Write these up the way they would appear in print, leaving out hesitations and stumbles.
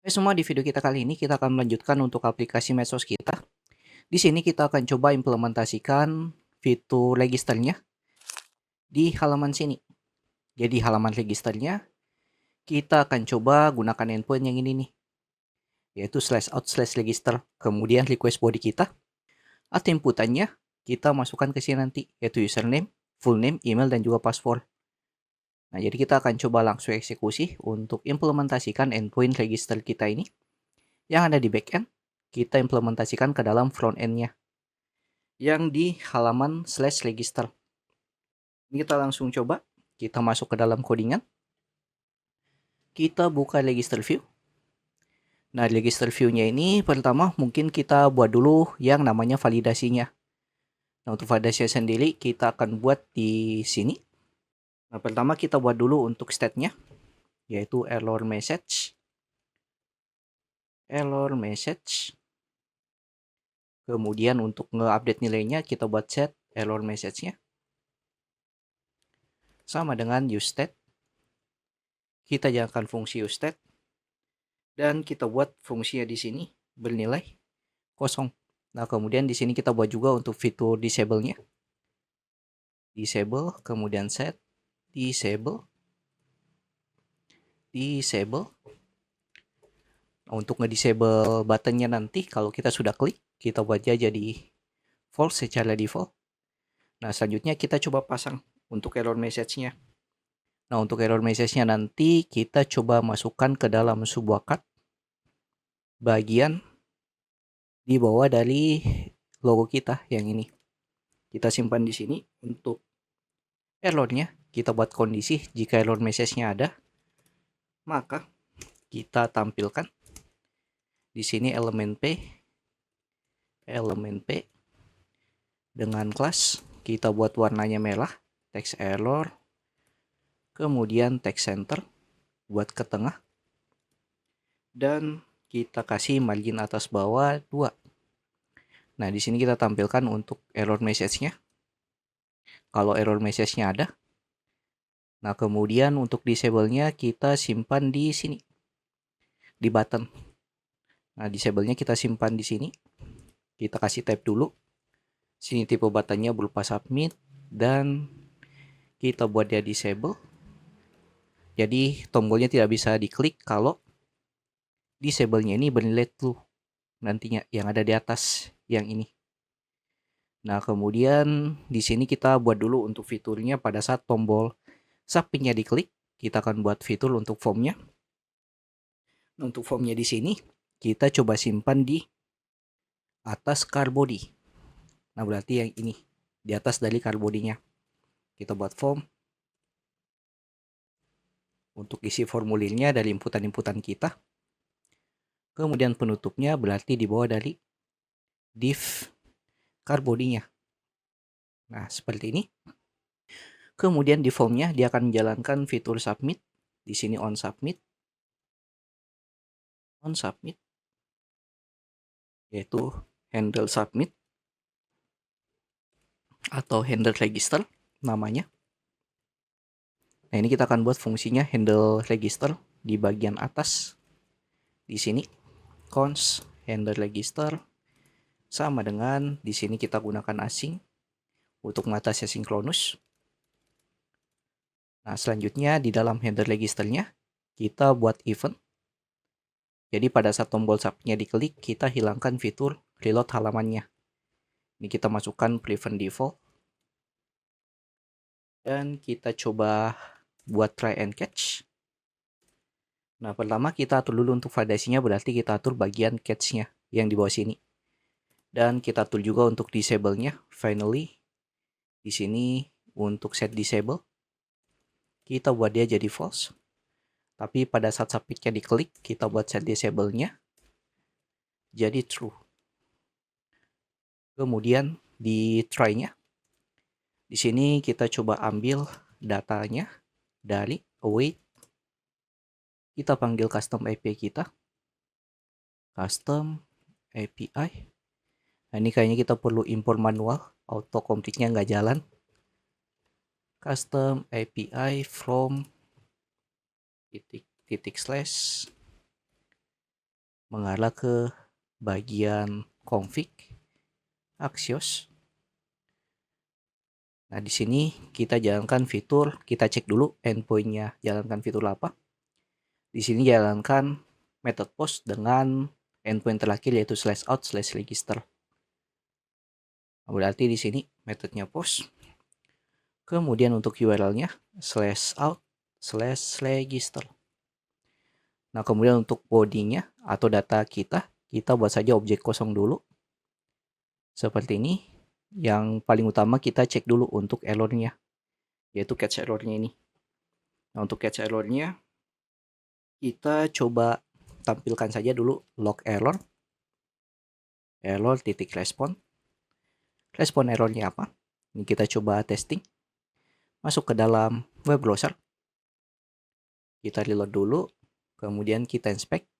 Hai semua, di video kita kali ini kita akan melanjutkan untuk aplikasi medsos kita. Di sini kita akan coba implementasikan fitur registernya di halaman sini. Jadi halaman registernya kita akan coba gunakan endpoint yang ini nih, yaitu /out/register. Kemudian request body kita atau inputannya kita masukkan ke sini nanti, yaitu username, full name, email, dan juga password. Nah, jadi kita akan coba langsung eksekusi untuk implementasikan endpoint register kita ini yang ada di backend. Kita implementasikan ke dalam front end-nya yang di halaman /register. Kita langsung coba, kita masuk ke dalam codingan, kita buka register view. Nah, register view-nya ini pertama mungkin kita buat dulu yang namanya validasinya. Nah, untuk validasi sendiri kita akan buat di sini. Nah, pertama kita buat dulu untuk state-nya, yaitu error message. Kemudian untuk nge-update nilainya kita buat set error message-nya sama dengan useState. Kita jalankan fungsi useState dan kita buat fungsinya di sini bernilai kosong. Nah, kemudian di sini kita buat juga untuk fitur disable-nya. Disable, kemudian set, disable. Nah, untuk nge-disable buttonnya nanti kalau kita sudah klik, kita buat aja jadi false secara default. Nah, selanjutnya kita coba pasang untuk error message-nya. Nah, untuk error message-nya nanti kita coba masukkan ke dalam sebuah card bagian di bawah dari logo kita yang ini. Kita simpan di sini. Untuk errornya kita buat kondisi jika error message-nya ada, maka kita tampilkan di sini elemen P dengan kelas. Kita buat warnanya merah, text error, kemudian text center buat ke tengah, dan kita kasih margin atas bawah 2. Nah, di sini kita tampilkan untuk error message-nya kalau error message-nya ada. Nah, kemudian untuk disable-nya kita simpan di sini di button. Nah, disable-nya kita simpan di sini. Kita kasih tab dulu. Sini tipe buttonnya berupa submit dan kita buat dia disable. Jadi tombolnya tidak bisa diklik kalau disable-nya ini bernilai true nantinya yang ada di atas yang ini. Nah, kemudian di sini kita buat dulu untuk fiturnya pada saat tombol submit-nya diklik, kita akan buat fitur untuk form-nya. Nah, untuk form-nya di sini kita coba simpan di atas car body. Nah, berarti yang ini di atas dari car body-nya. Kita buat form untuk isi formulirnya dari inputan-inputan kita. Kemudian penutupnya berarti di bawah dari div car body-nya. Nah, seperti ini. Kemudian di formnya dia akan menjalankan fitur submit. Di sini on submit, yaitu handle submit atau handle register namanya. Nah, ini kita akan buat fungsinya handle register di bagian atas. Di sini const handle register sama dengan di sini kita gunakan async untuk mengatasi sinkronus. Nah, selanjutnya di dalam handle registernya kita buat event. Jadi pada saat tombol subnya diklik, kita hilangkan fitur reload halamannya. Ini kita masukkan prevent default. Dan kita coba buat try and catch. Nah, pertama kita atur dulu untuk validasinya, berarti kita atur bagian catch-nya yang di bawah sini. Dan kita atur juga untuk disable-nya. Finally, di sini untuk set disable, kita buat dia jadi false. Tapi pada saat submit-nya diklik, kita buat set disable-nya jadi true. Kemudian di try-nya, di sini kita coba ambil datanya dari await. Kita panggil custom API kita. Custom API. Nah, ini kayaknya kita perlu import manual. Auto complete-nya nggak jalan. Custom API from titik slash mengarah ke bagian config Axios. Nah, di sini kita jalankan fitur, kita cek dulu endpoint-nya jalankan fitur apa. Di sini jalankan method post dengan endpoint terakhir yaitu /out/register. Berarti di sini metodenya post. Kemudian untuk URL-nya /out/register. Nah, kemudian untuk body-nya atau data kita buat saja objek kosong dulu. Seperti ini. Yang paling utama kita cek dulu untuk error-nya, yaitu catch error-nya ini. Nah, untuk catch error-nya kita coba tampilkan saja dulu log error titik respon errornya apa. Ini kita coba testing, masuk ke dalam web browser, kita reload dulu, kemudian kita inspect,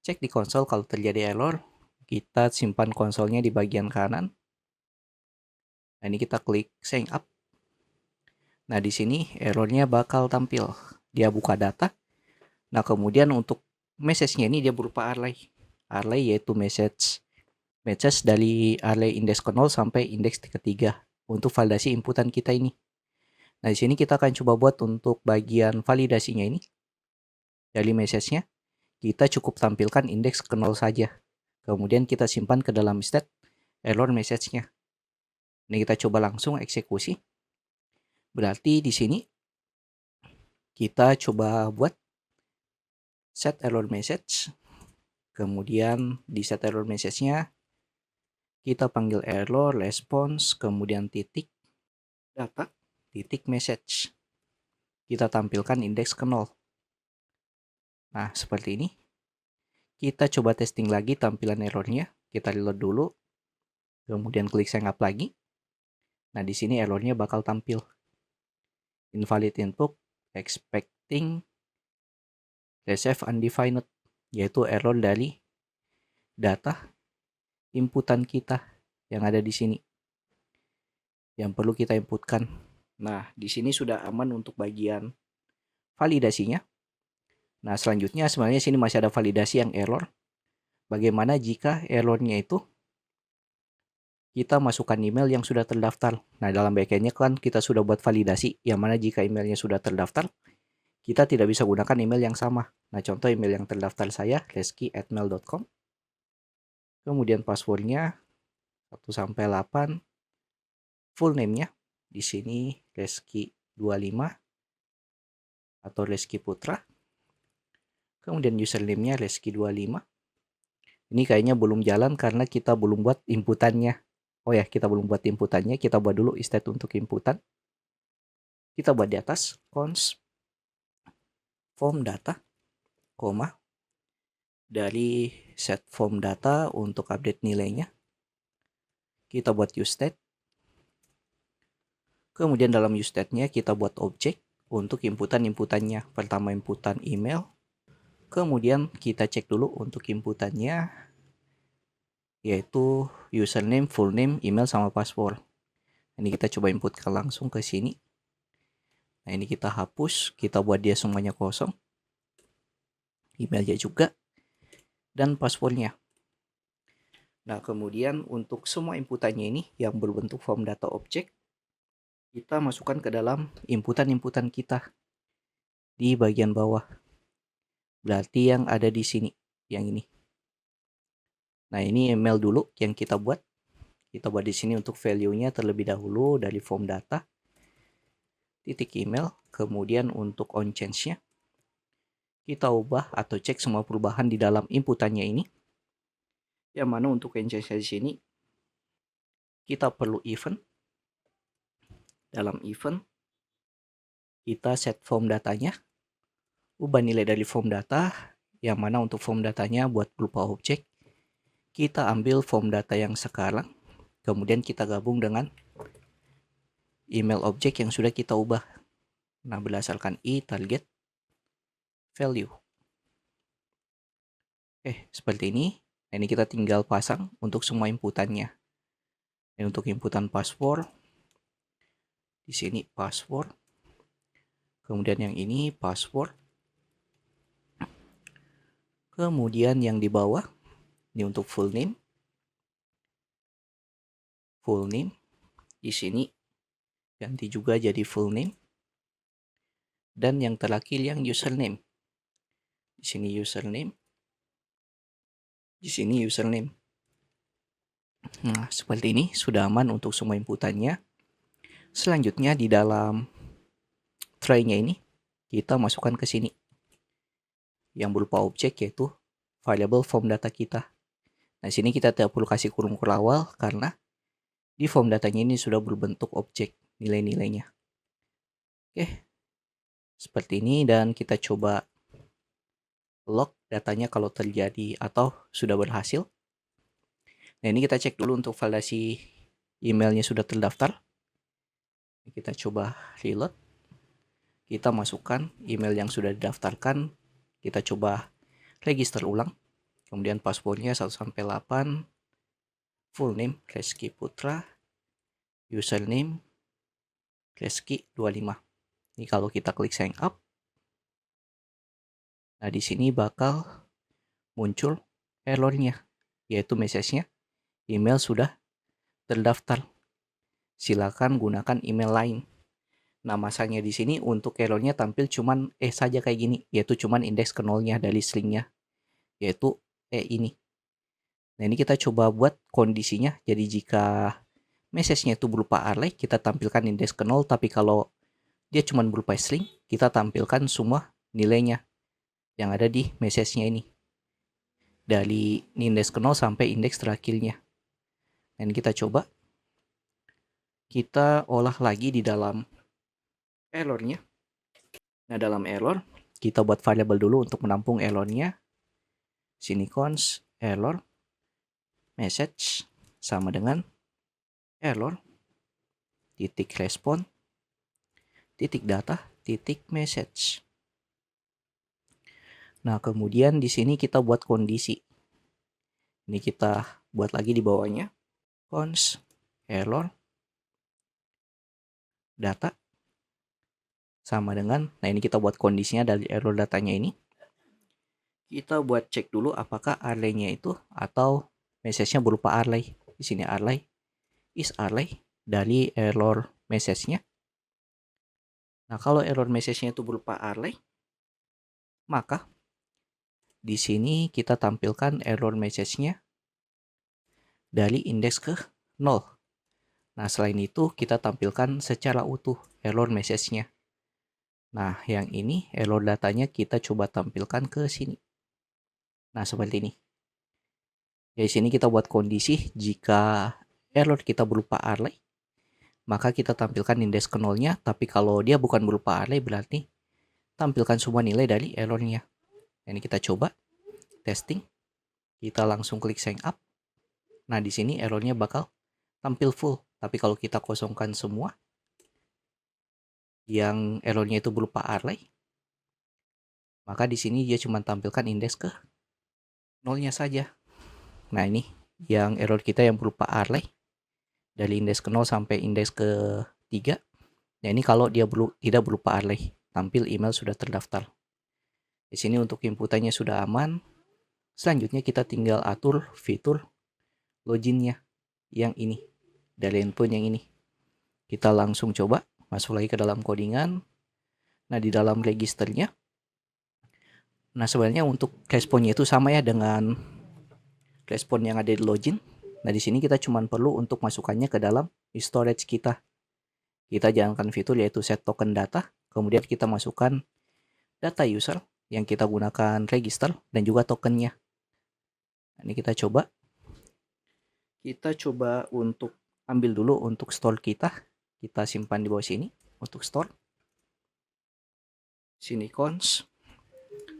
cek di konsol. Kalau terjadi error, kita simpan konsolnya di bagian kanan. Nah, ini kita klik sign up. Nah, di sini errornya bakal tampil, dia buka data. Nah, kemudian untuk message-nya ini dia berupa array yaitu message dari array indeks ke 0 sampai indeks ketiga untuk validasi inputan kita ini. Nah, di sini kita akan coba buat untuk bagian validasinya ini. Dari message-nya kita cukup tampilkan indeks ke 0 saja. Kemudian kita simpan ke dalam state error message-nya. Ini kita coba langsung eksekusi. Berarti di sini kita coba buat set error message. Kemudian di set error message-nya kita panggil error response, kemudian titik data titik message. Kita tampilkan indeks ke 0. Nah, seperti ini. Kita coba testing lagi tampilan errornya. Kita reload dulu. Kemudian klik sign up lagi. Nah, di sini errornya bakal tampil. Invalid input expecting receive undefined, yaitu error dari data inputan kita yang ada di sini yang perlu kita inputkan. Nah, di sini sudah aman untuk bagian validasinya. Nah, selanjutnya sebenarnya sini masih ada validasi yang error. Bagaimana jika errornya itu kita masukkan email yang sudah terdaftar. Nah, dalam backend-nya kan kita sudah buat validasi, yang mana jika emailnya sudah terdaftar, kita tidak bisa gunakan email yang sama. Nah, contoh email yang terdaftar saya, reski@mail.com. Kemudian passwordnya 1-8. Full name-nya di sini Reski25 atau Reski Putra. Kemudian username-nya Reski25. Ini kayaknya belum jalan karena kita belum buat inputannya. Oh ya, kita belum buat inputannya. Kita buat dulu state untuk inputan. Kita buat di atas cons form data, koma. Dari set form data untuk update nilainya. Kita buat useState. Kemudian dalam useState-nya kita buat objek untuk inputannya. Pertama inputan email. Kemudian kita cek dulu untuk inputannya, yaitu username, full name, email, sama password. Ini kita coba inputkan langsung ke sini. Nah, ini kita hapus, kita buat dia semuanya kosong. Emailnya juga, dan passwordnya. Nah, kemudian untuk semua inputannya ini yang berbentuk form data object, kita masukkan ke dalam inputan kita di bagian bawah. Berarti yang ada di sini, yang ini. Nah, ini email dulu yang kita buat. Kita buat di sini untuk value-nya terlebih dahulu dari form data. Titik email. Kemudian untuk on change-nya, kita ubah atau cek semua perubahan di dalam inputannya ini. Yang mana untuk on change di sini, kita perlu event. Dalam event, kita set form datanya. Ubah nilai dari form data, yang mana untuk form datanya buat berupa objek. Kita ambil form data yang sekarang, kemudian kita gabung dengan email objek yang sudah kita ubah. Nah, berdasarkan target value. Seperti ini. Nah, ini kita tinggal pasang untuk semua inputannya. Ini untuk inputan password. Di sini password. Kemudian yang ini password. Kemudian yang di bawah ini untuk full name. Full name di sini ganti juga jadi full name. Dan yang terakhir yang username. Di sini username. Di sini username. Nah, seperti ini sudah aman untuk semua inputannya. Selanjutnya di dalam tray-nya ini kita masukkan ke sini yang berupa objek, yaitu variable form data kita. Nah, sini kita tidak perlu kasih kurung awal karena di form datanya ini sudah berbentuk objek nilai-nilainya. Oke, seperti ini, dan kita coba log datanya kalau terjadi atau sudah berhasil. Nah, ini kita cek dulu untuk validasi emailnya sudah terdaftar. Kita coba reload. Kita masukkan email yang sudah didaftarkan. Kita coba register ulang. Kemudian passwordnya 1 sampai 8. Full name Reski Putra. Username Reski 25. Ini kalau kita klik sign up. Nah, di sini bakal muncul errornya, yaitu message-nya email sudah terdaftar. Silakan gunakan email lain. Nah, masanya di sini untuk errornya tampil cuman saja kayak gini, yaitu cuman indeks ke nolnya dari stringnya, yaitu ini. Nah, ini kita coba buat kondisinya. Jadi jika message-nya itu berupa array, kita tampilkan indeks ke 0, tapi kalau dia cuman berupa string, kita tampilkan semua nilainya yang ada di message-nya ini. Dari indeks ke 0 sampai indeks terakhirnya. Dan kita coba. Kita olah lagi di dalam errornya. Nah, dalam error, kita buat variable dulu untuk menampung errornya. Sini const error message sama dengan error titik respon titik data titik message. Nah, kemudian di sini kita buat kondisi. Ini kita buat lagi di bawahnya. Const error data sama dengan, nah ini kita buat kondisinya dari error datanya ini. Kita buat cek dulu apakah array-nya itu atau message-nya berupa array. Di sini array is array dari error message-nya. Nah, kalau error message-nya itu berupa array, maka di sini kita tampilkan error message-nya dari indeks ke 0. Nah, selain itu kita tampilkan secara utuh error message-nya. Nah, yang ini error datanya kita coba tampilkan ke sini. Nah, seperti ini. Di sini kita buat kondisi jika error kita berupa array, maka kita tampilkan indeks ke 0-nya, tapi kalau dia bukan berupa array berarti tampilkan semua nilai dari errornya. Ini kita coba testing. Kita langsung klik sign up. Nah, di sini errornya bakal tampil full. Tapi kalau kita kosongkan semua yang errornya itu berupa array, maka di sini dia cuma tampilkan indeks ke 0-nya saja. Nah, ini yang error kita yang berupa array dari indeks ke 0 sampai indeks ke 3. Nah, ini kalau dia tidak berupa array, tampil email sudah terdaftar. Di sini untuk inputannya sudah aman. Selanjutnya kita tinggal atur fitur loginnya yang ini, dari endpoint yang ini. Kita langsung coba masuk lagi ke dalam codingan. Nah, di dalam registernya, nah sebenarnya untuk responnya itu sama ya dengan respon yang ada di login. Nah, di sini kita cuma perlu untuk masukkannya ke dalam storage kita. Kita jalankan fitur yaitu set token data, kemudian kita masukkan data user yang kita gunakan register dan juga tokennya. Ini kita coba. Kita coba untuk ambil dulu untuk store kita. Kita simpan di bawah sini untuk store. Sini const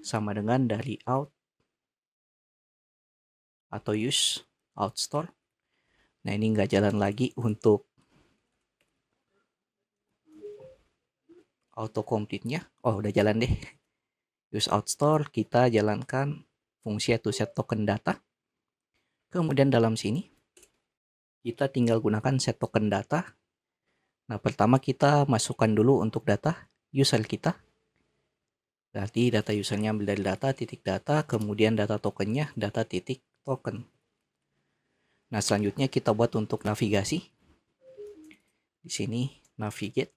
sama dengan dari out atau use out store. Nah, ini nggak jalan lagi untuk autocomplete-nya. Oh, udah jalan deh. Use out store, kita jalankan fungsi yaitu set token data. Kemudian dalam sini kita tinggal gunakan set token data. Nah, pertama kita masukkan dulu untuk data user kita. Berarti data usernya ambil dari data, titik data, kemudian data tokennya, data titik token. Nah, selanjutnya kita buat untuk navigasi. Di sini navigate.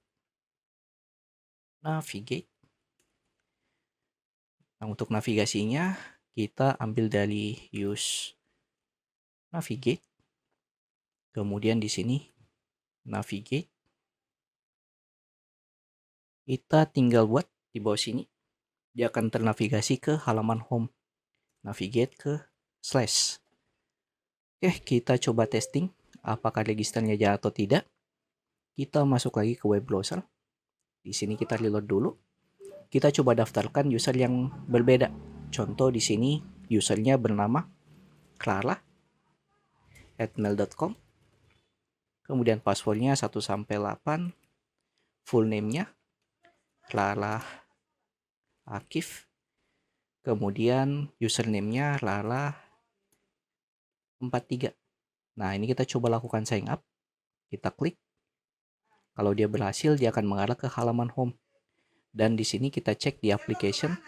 Nah, untuk navigasinya kita ambil dari use navigate. Kemudian di sini navigate. Kita tinggal buat di bawah sini. Dia akan ternavigasi ke halaman home. Navigate ke slash. Oke, kita coba testing apakah registernya jalan atau tidak. Kita masuk lagi ke web browser. Di sini kita reload dulu. Kita coba daftarkan user yang berbeda. Contoh di sini usernya bernama clara@mail.com. Kemudian passwordnya 1 sampai 8. Full name-nya Clara Akif. Kemudian username-nya Lala43. Nah, ini kita coba lakukan sign up. Kita klik. Kalau dia berhasil, dia akan mengarah ke halaman home. Dan di sini kita cek di application.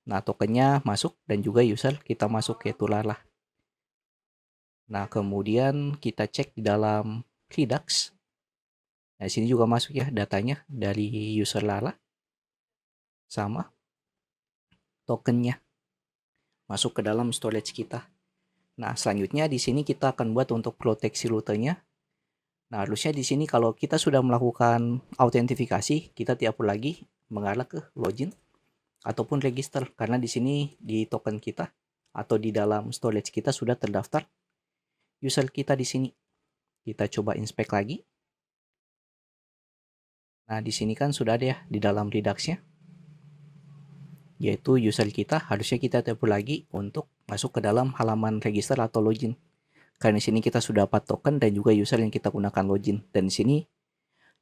Nah, tokennya masuk dan juga user kita masuk, yaitu Lala. Nah, kemudian kita cek di dalam Redux. Nah, di sini juga masuk ya datanya dari user Lala. Sama tokennya masuk ke dalam storage kita. Nah, selanjutnya di sini kita akan buat untuk proteksi rutenya. Nah, harusnya di sini kalau kita sudah melakukan autentifikasi, kita tidak perlu lagi mengarah ke login ataupun register, karena di sini di token kita atau di dalam storage kita sudah terdaftar user kita di sini. Kita coba inspect lagi. Nah, di sini kan sudah ada ya di dalam Redux-nya, yaitu user kita. Harusnya kita tidak perlu lagi untuk masuk ke dalam halaman register atau login. Karena di sini kita sudah dapat token dan juga user yang kita gunakan login. Dan di sini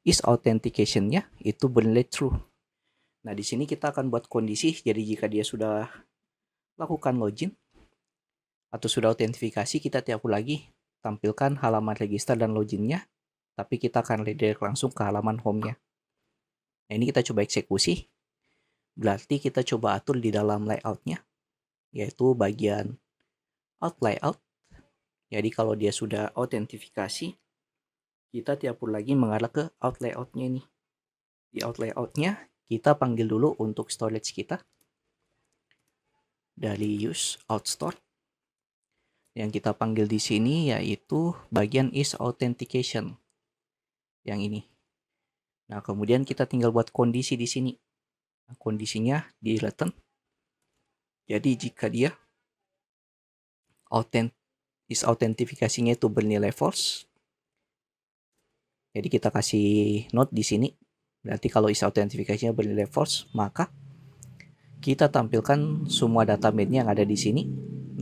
is authentication-nya itu bernilai true. Nah, di sini kita akan buat kondisi. Jadi jika dia sudah lakukan login atau sudah autentifikasi, kita tidak perlu lagi tampilkan halaman register dan loginnya, tapi kita akan redirect langsung ke halaman home-nya. Nah, ini kita coba eksekusi. Berarti kita coba atur di dalam layout-nya, yaitu bagian out layout. Jadi kalau dia sudah autentifikasi, kita tidak perlu lagi mengarah ke out layout-nya ini. Di out layout-nya, kita panggil dulu untuk storage kita dari use out store. Yang kita panggil di sini yaitu bagian is authentication. Yang ini. Nah, kemudian kita tinggal buat kondisi di sini. Nah, kondisinya di return. Jadi jika dia is autentifikasinya itu bernilai false, jadi kita kasih note di sini. Berarti kalau is autentifikasinya bernilai false, maka kita tampilkan semua data main yang ada di sini.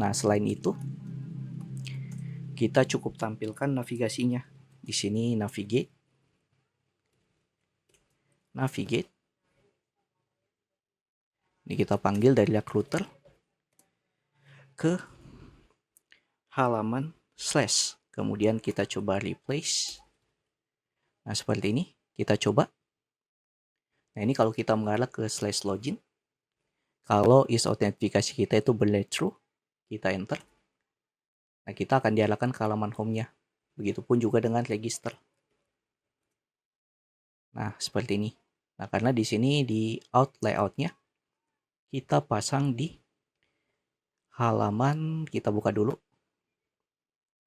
Nah, selain itu, kita cukup tampilkan navigasinya. Di sini navigate. Ini kita panggil dari recruiter ke halaman slash. Kemudian kita coba replace. Nah, seperti ini. Kita coba. Nah, ini kalau kita mengarah ke slash login. Kalau is autentifikasi kita itu bernilai true, kita enter. Nah, kita akan diarahkan ke halaman home-nya. Begitupun juga dengan register. Nah, seperti ini. Nah, karena di sini di out layout-nya kita pasang di halaman, kita buka dulu.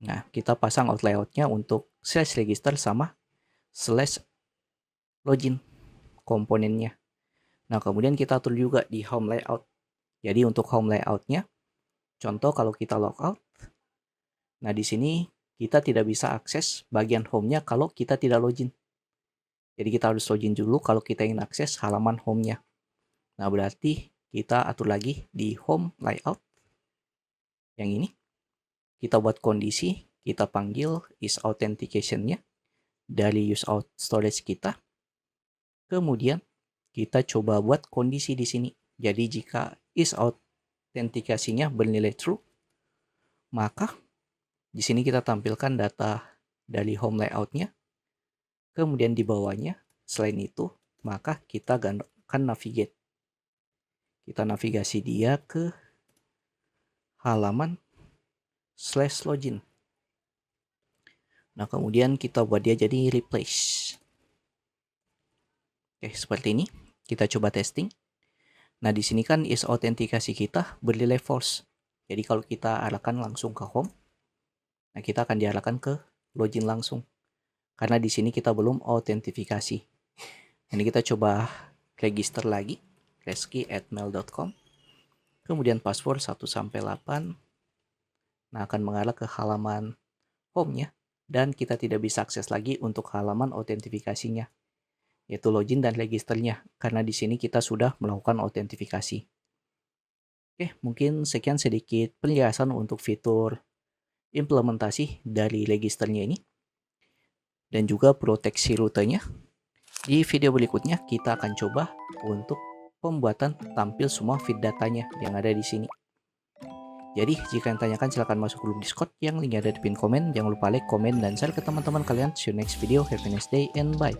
Nah, kita pasang out layout-nya untuk slash register sama slash login komponennya. Nah, kemudian kita atur juga di home layout. Jadi untuk home layout-nya, contoh kalau kita logout, nah di sini kita tidak bisa akses bagian home-nya kalau kita tidak login. Jadi kita harus login dulu kalau kita ingin akses halaman home-nya. Nah, berarti kita atur lagi di home layout. Yang ini, kita buat kondisi, kita panggil is authentication-nya dari use out storage kita. Kemudian kita coba buat kondisi di sini. Jadi jika is authentication-nya bernilai true, maka di sini kita tampilkan data dari home layout-nya. Kemudian di bawahnya, selain itu, maka kita gunakan navigate. Kita navigasi dia ke halaman /login. Nah, kemudian kita buat dia jadi replace. Oke, seperti ini. Kita coba testing. Nah, di sini kan is autentikasi kita bernilai false. Jadi kalau kita arahkan langsung ke home, nah kita akan diarahkan ke login langsung. Karena di sini kita belum autentifikasi. Ini kita coba register lagi, reski@mail.com. Kemudian password 1 sampai 8. Nah, akan mengarah ke halaman home-nya dan kita tidak bisa akses lagi untuk halaman autentifikasinya, yaitu login dan registernya, karena di sini kita sudah melakukan autentifikasi. Oke, mungkin sekian sedikit penjelasan untuk fitur implementasi dari registernya ini dan juga proteksi rutenya. Di video berikutnya kita akan coba untuk pembuatan tampil semua feed datanya yang ada di sini. Jadi jika yang tanyakan silahkan masuk grup Discord yang linknya ada di pin komen. Jangan lupa like, komen, dan share ke teman-teman kalian. See you next video. Have a nice day and bye.